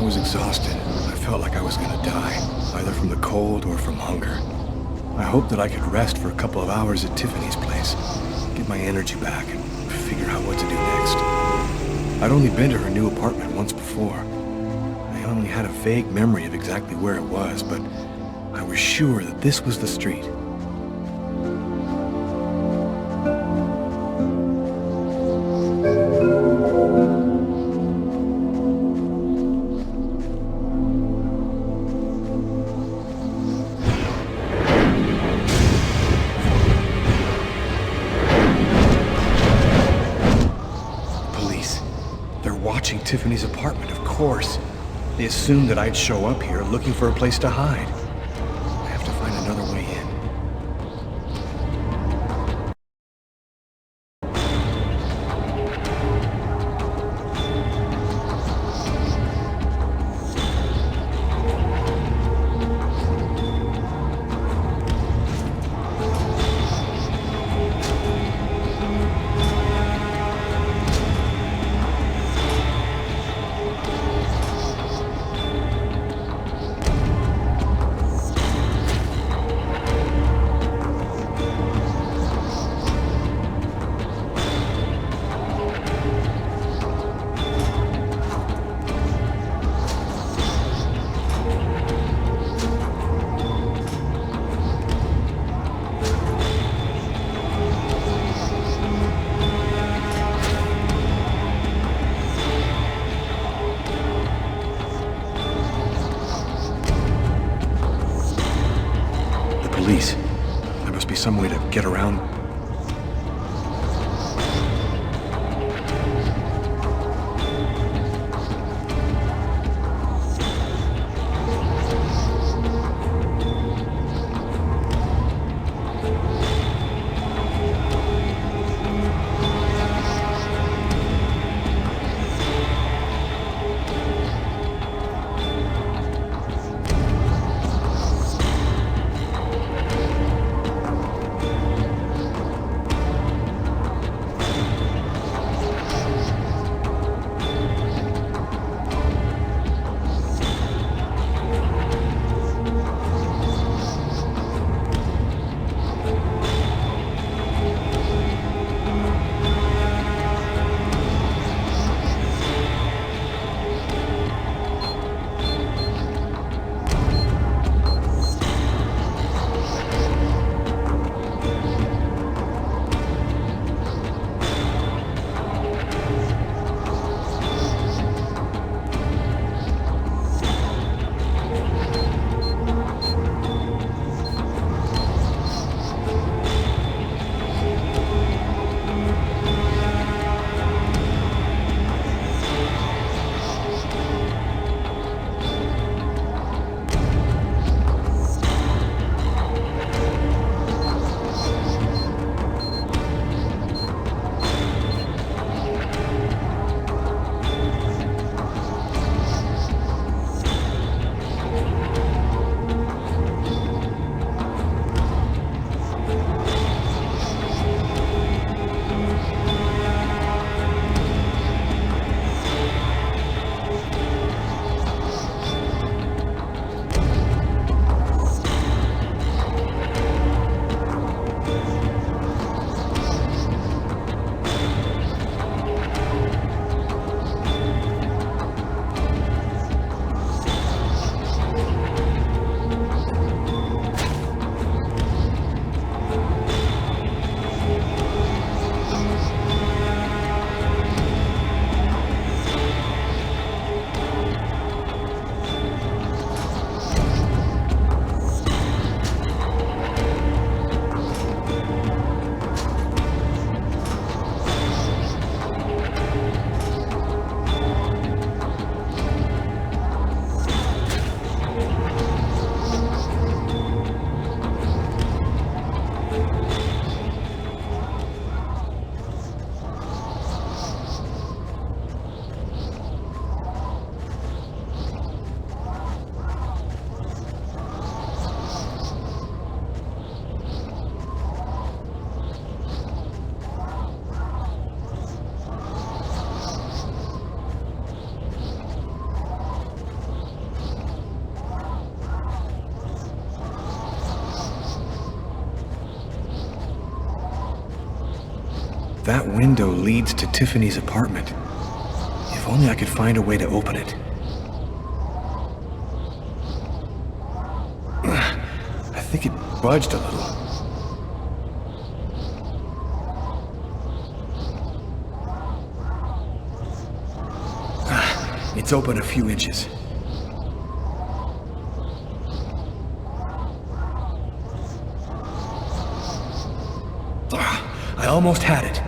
I was exhausted. I felt like I was gonna die, either from the cold or from hunger. I hoped that I could rest for a couple of hours at Tiffany's place, get my energy back, and figure out what to do next. I'd only been to her new apartment once before. I only had a vague memory of exactly where it was, but I was sure that this was the street. Tiffany's apartment, of course. They assumed that I'd show up here looking for a place to hide. I have to find another way in. Police. There must be some way to get around. That window leads to Tiffany's apartment. If only I could find a way to open it. I think it budged a little. It's open a few inches. I almost had it.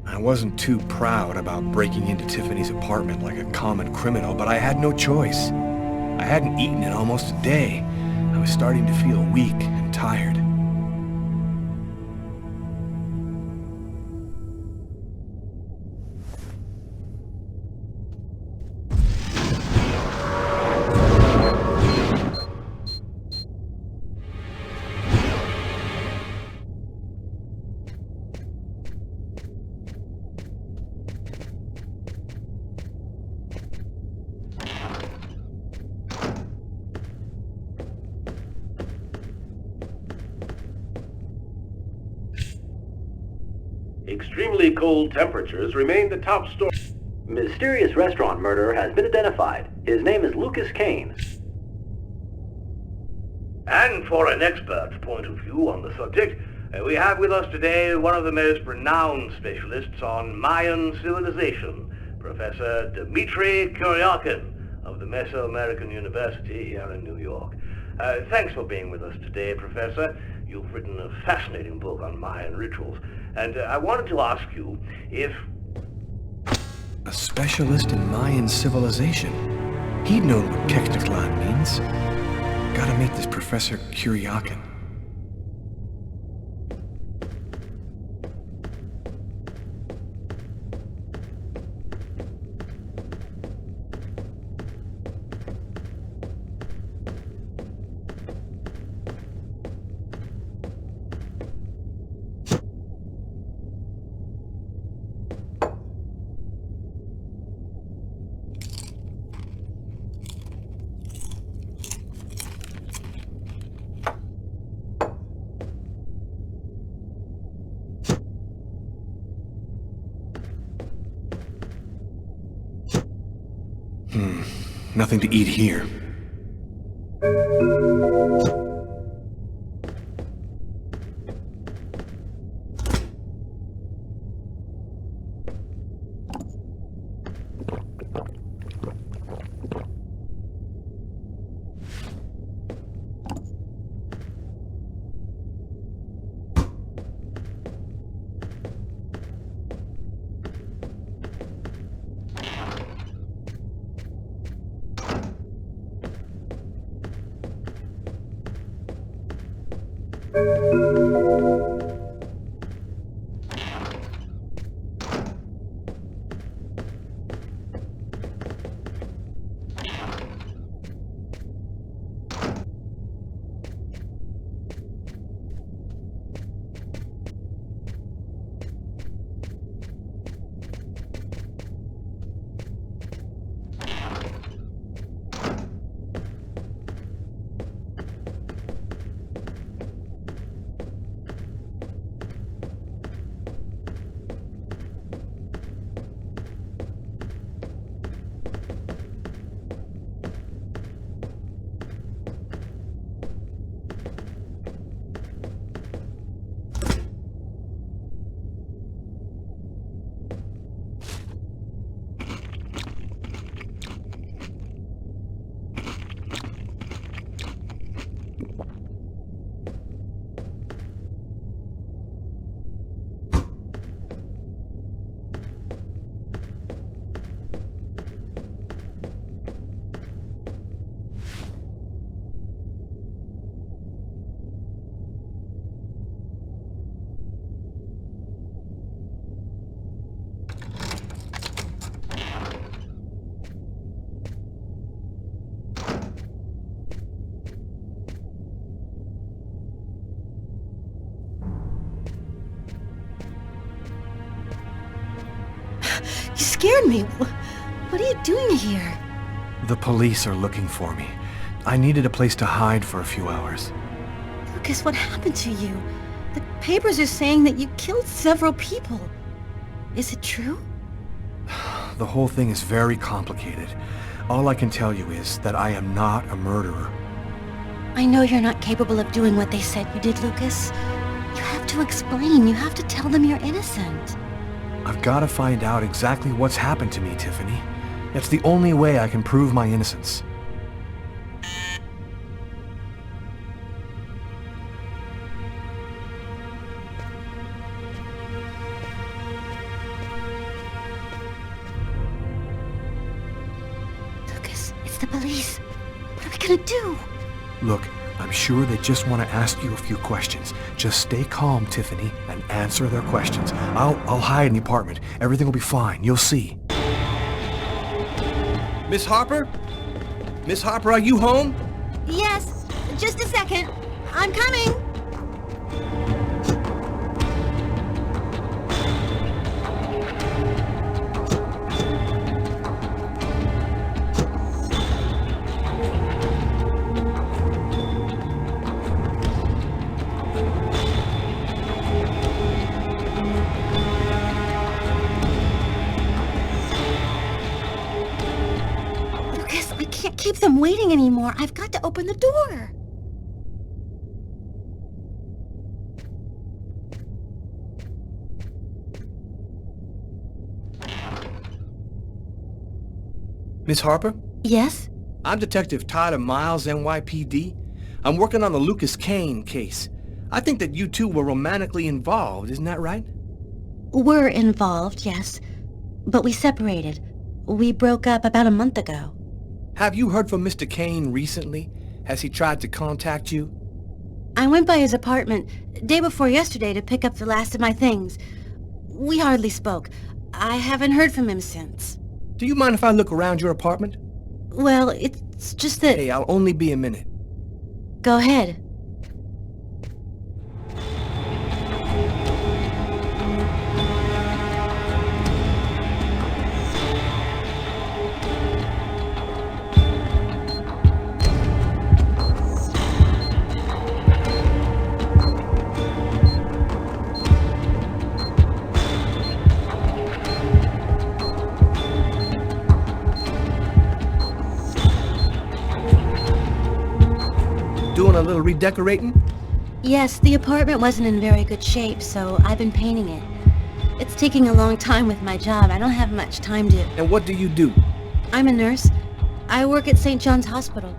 I wasn't too proud about breaking into Tiffany's apartment like a common criminal, but I had no choice. I hadn't eaten in almost a day. I was starting to feel weak and tired. Extremely cold temperatures remain the top story. Mysterious restaurant murderer has been identified. His name is Lucas Kane. And for an expert's point of view on the subject, we have with us today one of the most renowned specialists on Mayan civilization, Professor Dmitry Kuryakin of the Mesoamerican University here in New York. Thanks for being with us today, Professor. You've written a fascinating book on Mayan rituals, and I wanted to ask you if... A specialist in Mayan civilization. He'd known what Kekteklan means. Gotta meet this Professor Kuryakin. Nothing to eat here. scared me. What are you doing here? The police are looking for me. I needed a place to hide for a few hours. Lucas, what happened to you? The papers are saying that you killed several people. Is it true? The whole thing is very complicated. All I can tell you is that I am not a murderer. I know you're not capable of doing what they said you did, Lucas. You have to explain. You have to tell them you're innocent. I've got to find out exactly what's happened to me, Tiffany. It's the only way I can prove my innocence. Lucas, it's the police. What are we gonna do? Look, I'm sure they just want to ask you a few questions. Just stay calm, Tiffany, and answer their questions. I'll hide in the apartment. Everything will be fine. You'll see. Miss Harper? Miss Harper, are you home? Yes, just a second. I'm coming. I can't keep them waiting anymore. I've got to open the door. Miss Harper? Yes? I'm Detective Tyler Miles, NYPD. I'm working on the Lucas Kane case. I think that you two were romantically involved, isn't that right? We're involved, yes. But we separated. We broke up about a month ago. Have you heard from Mr. Kane recently? Has he tried to contact you? I went by his apartment day before yesterday to pick up the last of my things. We hardly spoke. I haven't heard from him since. Do you mind if I look around your apartment? Well, it's just that... Hey, I'll only be a minute. Go ahead. Doing a little redecorating? Yes, the apartment wasn't in very good shape, so I've been painting it. It's taking a long time with my job. I don't have much time to... And what do you do? I'm a nurse. I work at St. John's Hospital.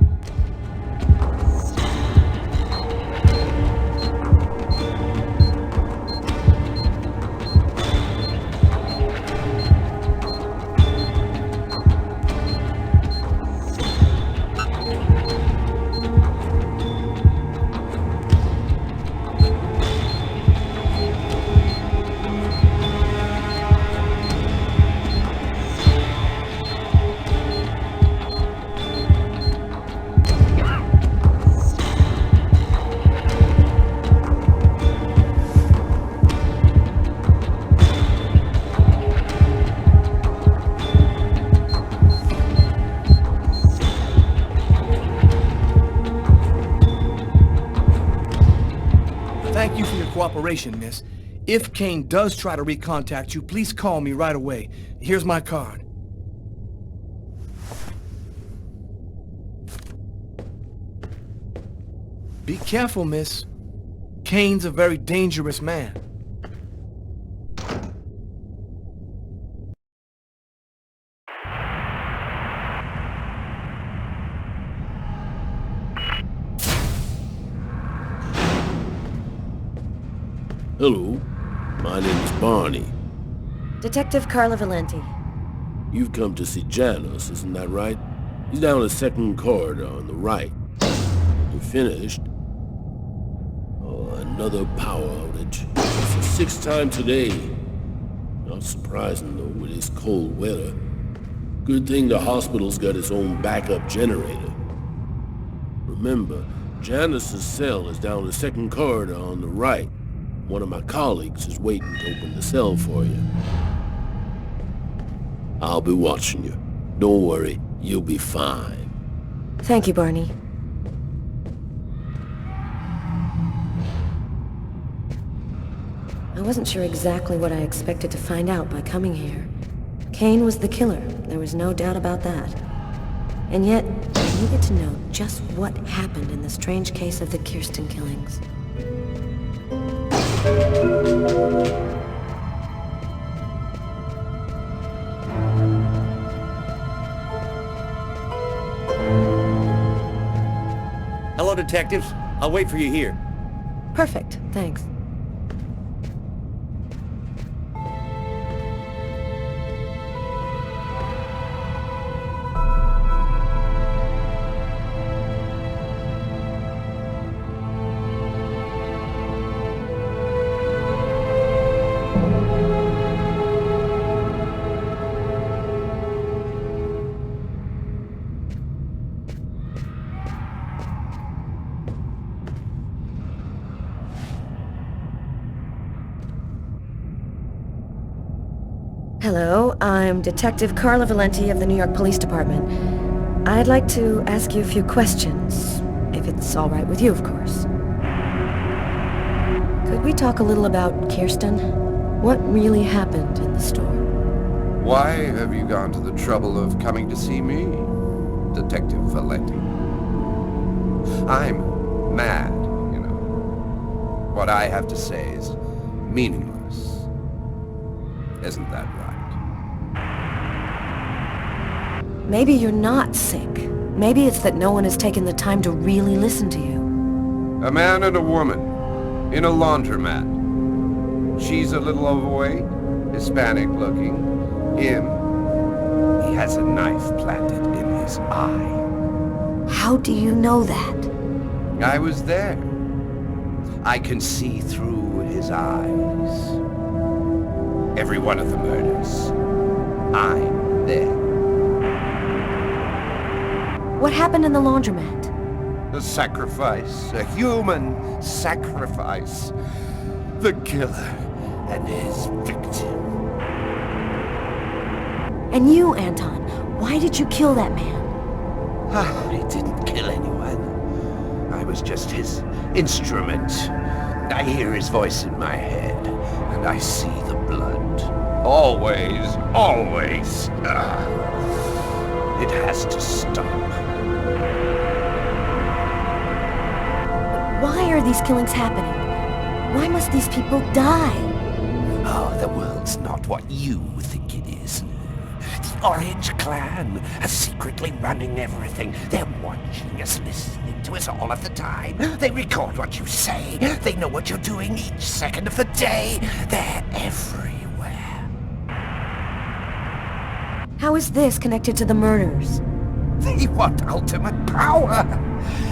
Thank you for your cooperation, miss. If Kane does try to recontact you, please call me right away. Here's my card. Be careful, miss. Kane's a very dangerous man. Hello, my name is Barney. Detective Carla Valenti. You've come to see Janus, isn't that right? He's down the second corridor on the right. You finished? Oh, another power outage. It's the sixth time today. Not surprising, though, with this cold weather. Good thing the hospital's got its own backup generator. Remember, Janus's cell is down the second corridor on the right. One of my colleagues is waiting to open the cell for you. I'll be watching you. Don't worry, you'll be fine. Thank you, Barney. I wasn't sure exactly what I expected to find out by coming here. Kane was the killer, there was no doubt about that. And yet, I needed to know just what happened in the strange case of the Kirsten killings. Hello, detectives. I'll wait for you here. Perfect, thanks. Hello, I'm Detective Carla Valenti of the New York Police Department. I'd like to ask you a few questions, if it's all right with you, of course. Could we talk a little about Kirsten? What really happened in the store? Why have you gone to the trouble of coming to see me, Detective Valenti? I'm mad, you know. What I have to say is meaningless. Isn't that right? Maybe you're not sick. Maybe it's that no one has taken the time to really listen to you. A man and a woman in a laundromat. She's a little overweight, Hispanic looking. Him, he has a knife planted in his eye. How do you know that? I was there. I can see through his eyes. Every one of the murders. I'm there. What happened in the laundromat? A sacrifice. A human sacrifice. The killer and his victim. And you, Anton, why did you kill that man? I didn't kill anyone. I was just his instrument. I hear his voice in my head, and I see the blood. Always, always. It has to stop. Why are these killings happening? Why must these people die? Oh, the world's not what you think it is. The Orange Clan are secretly running everything. They're watching us, listening to us all of the time. They record what you say. They know what you're doing each second of the day. They're everywhere. How is this connected to the murders? They want ultimate power.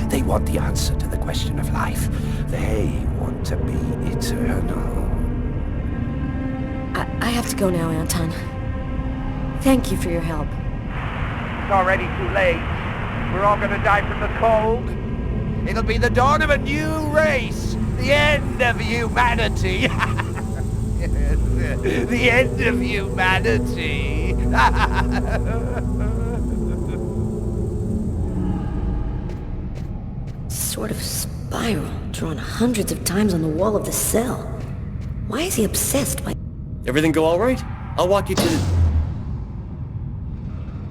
They want the answer to the question of life. They want to be eternal. I have to go now, Anton. Thank you for your help. It's already too late. We're all gonna die from the cold. It'll be the dawn of a new race. The end of humanity. The end of humanity. Sort of spiral drawn hundreds of times on the wall of the cell. Why is he obsessed by... Everything go all right? I'll walk you to the...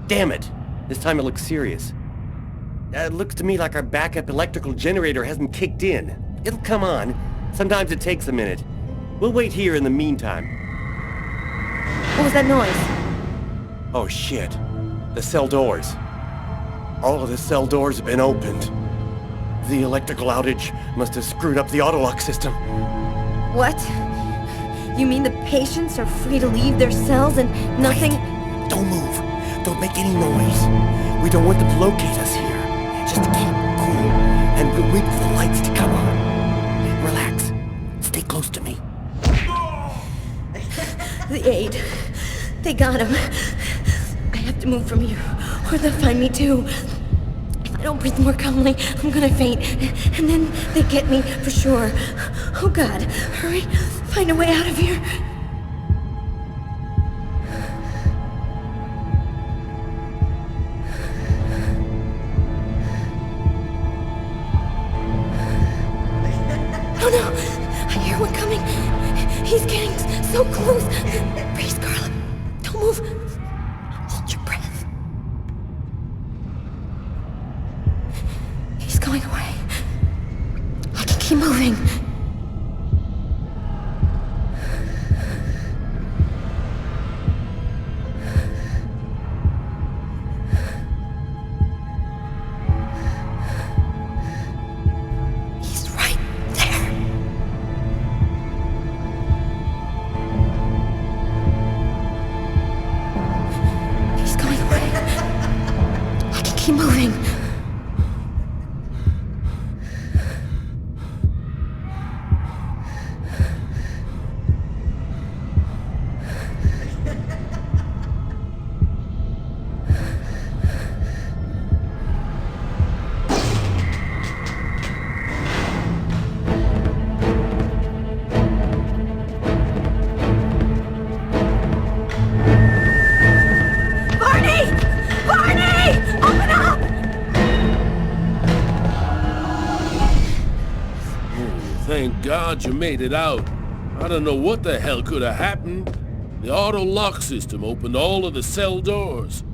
Damn it! This time it looks serious. It looks to me like our backup electrical generator hasn't kicked in. It'll come on. Sometimes it takes a minute. We'll wait here in the meantime. What was that noise? Oh shit. The cell doors. All of the cell doors have been opened. The electrical outage must have screwed up the autolock system. What? You mean the patients are free to leave their cells and nothing... Wait. Don't move. Don't make any noise. We don't want them to locate us here. Just keep cool, and we'll wait for the lights to come on. Relax. Stay close to me. The aide. They got him. I have to move from here, or they'll find me too. If I don't breathe more calmly, I'm gonna faint. And then they get me, for sure. Oh God, hurry. Find a way out of here. so close. Breathe, Carla. Don't move. Hold your breath. He's going away. I can keep moving. He's right there. He's going away. I can keep moving. Barney! Barney! Open up! Oh, thank God you made it out. I don't know what the hell could have happened. The auto lock system opened all of the cell doors.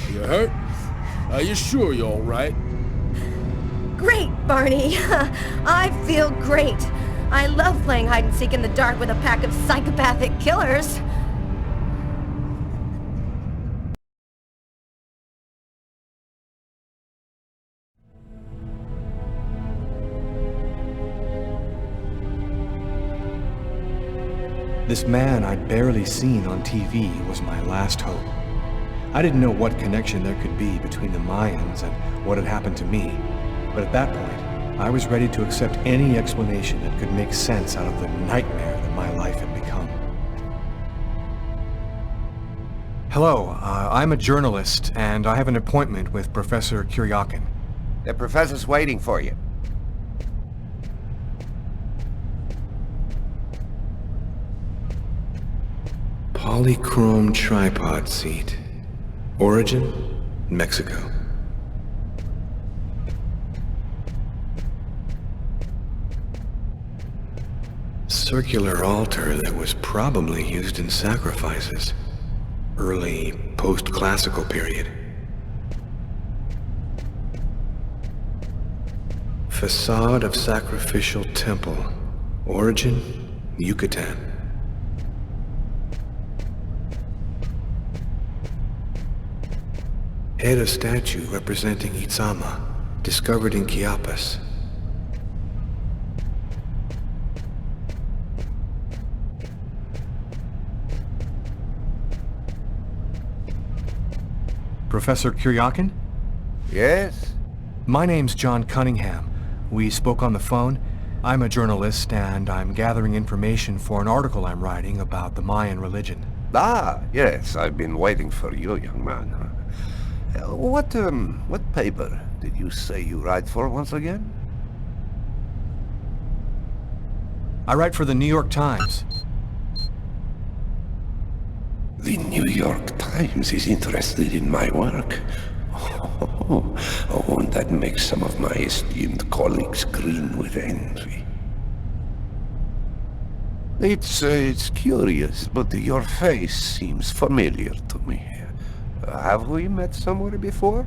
Are you hurt? Are you sure you're all right? Great, Barney. I feel great. I love playing hide and seek in the dark with a pack of psychopathic killers. This man I'd barely seen on TV was my last hope. I didn't know what connection there could be between the Mayans and what had happened to me, but at that point, I was ready to accept any explanation that could make sense out of the nightmare that my life had become. Hello, I'm a journalist, and I have an appointment with Professor Kuryakin. The professor's waiting for you. Polychrome tripod seat. Origin, Mexico. Circular altar that was probably used in sacrifices. Early post-classical period. Facade of sacrificial temple. Origin, Yucatan. Head of statue representing Itzama, discovered in Chiapas. Professor Kuryakin? Yes? My name's John Cunningham. We spoke on the phone. I'm a journalist, and I'm gathering information for an article I'm writing about the Mayan religion. Ah, yes, I've been waiting for you, young man. What paper did you say you write for once again? I write for the New York Times. The New York Times is interested in my work. Oh, won't that make some of my esteemed colleagues grin with envy? It's curious, but your face seems familiar to me. Have we met somewhere before?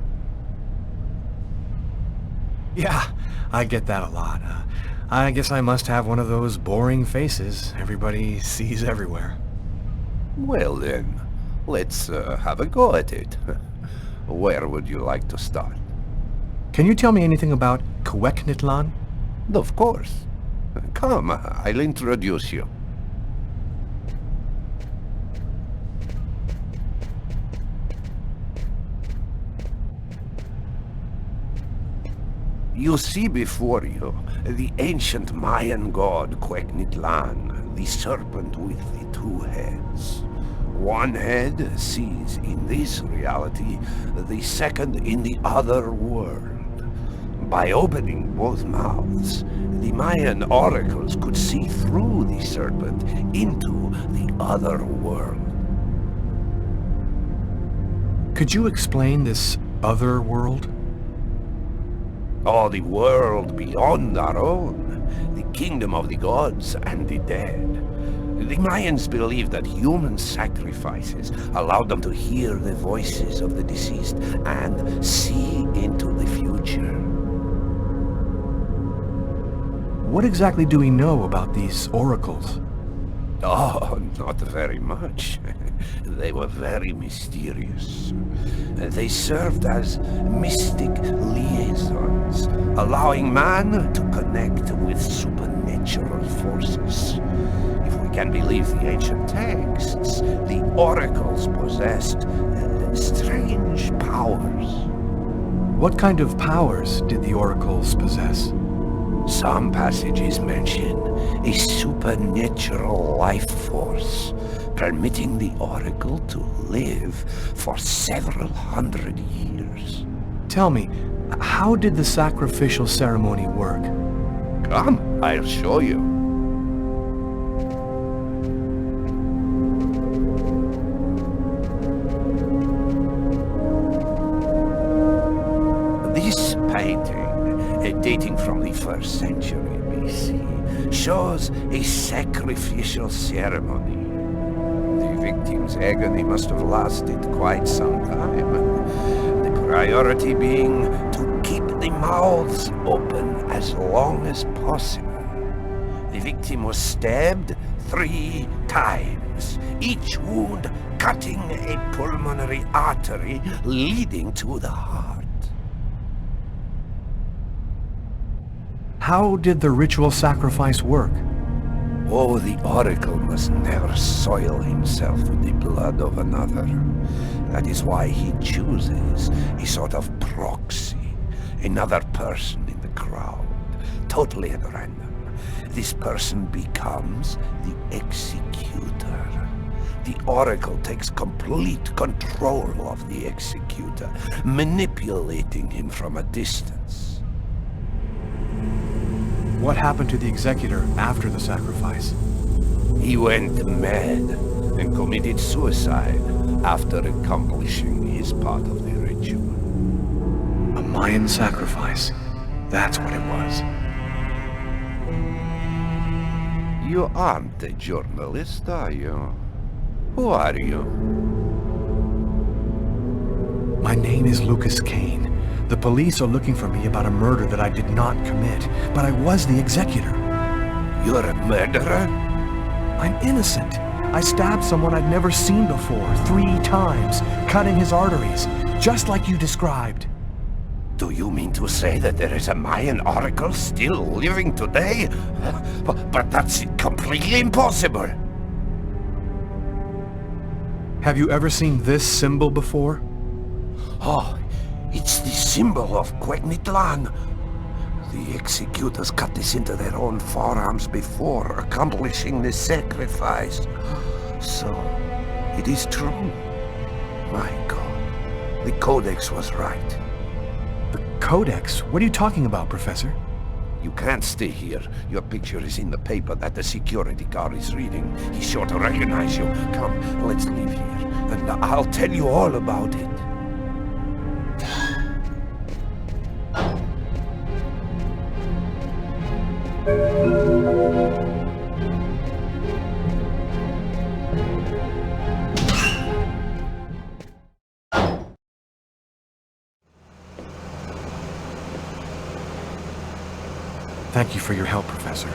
Yeah, I get that a lot. I guess I must have one of those boring faces everybody sees everywhere. Well then, let's have a go at it. Where would you like to start? Can you tell me anything about Cuecnitlan? Of course. Come, I'll introduce you. You see before you the ancient Mayan god Cuecnitlan, the serpent with the two heads. One head sees in this reality, the second in the other world. By opening both mouths, the Mayan oracles could see through the serpent into the other world. Could you explain this other world? Oh, the world beyond our own, the kingdom of the gods and the dead. The Mayans believed that human sacrifices allowed them to hear the voices of the deceased and see into the future. What exactly do we know about these oracles? Oh, not very much. They were very mysterious. They served as mystic liaisons, allowing man to connect with supernatural forces. If we can believe the ancient texts, the oracles possessed strange powers. What kind of powers did the oracles possess? Some passages mention a supernatural life force, permitting the oracle to live for several hundred years. Tell me, how did the sacrificial ceremony work? Come, I'll show you. This painting, dating from the 1st century BC, shows a sacrificial ceremony. The victim's agony must have lasted quite some time, the priority being to keep the mouths open as long as possible. The victim was stabbed 3 times, each wound cutting a pulmonary artery leading to the heart. How did the ritual sacrifice work? Oh, the oracle must never soil himself with the blood of another. That is why he chooses a sort of proxy, another person in the crowd, totally at random. This person becomes the executor. The oracle takes complete control of the executor, manipulating him from a distance. What happened to the executor after the sacrifice? He went mad and committed suicide after accomplishing his part of the ritual. A Mayan sacrifice. That's what it was. You aren't a journalist, are you? Who are you? My name is Lucas Kane. The police are looking for me about a murder that I did not commit, but I was the executor. You're a murderer? I'm innocent. I stabbed someone I'd never seen before 3 times, cutting his arteries, just like you described. Do you mean to say that there is a Mayan oracle still living today? But that's completely impossible. Have you ever seen this symbol before? Oh, it's the symbol of Quegnitlan. The executors cut this into their own forearms before accomplishing the sacrifice. So, it is true. My God, the Codex was right. The Codex? What are you talking about, Professor? You can't stay here. Your picture is in the paper that the security guard is reading. He's sure to recognize you. Come, let's leave here, and I'll tell you all about it. Thank you for your help, Professor.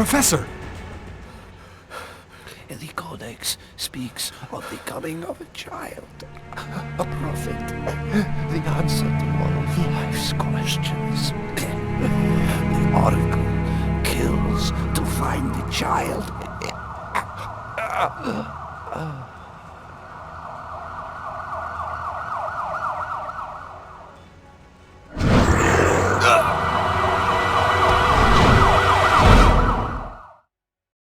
Professor! The Codex speaks of the coming of a child, a prophet, the answer to all of life's questions. The Oracle kills to find the child.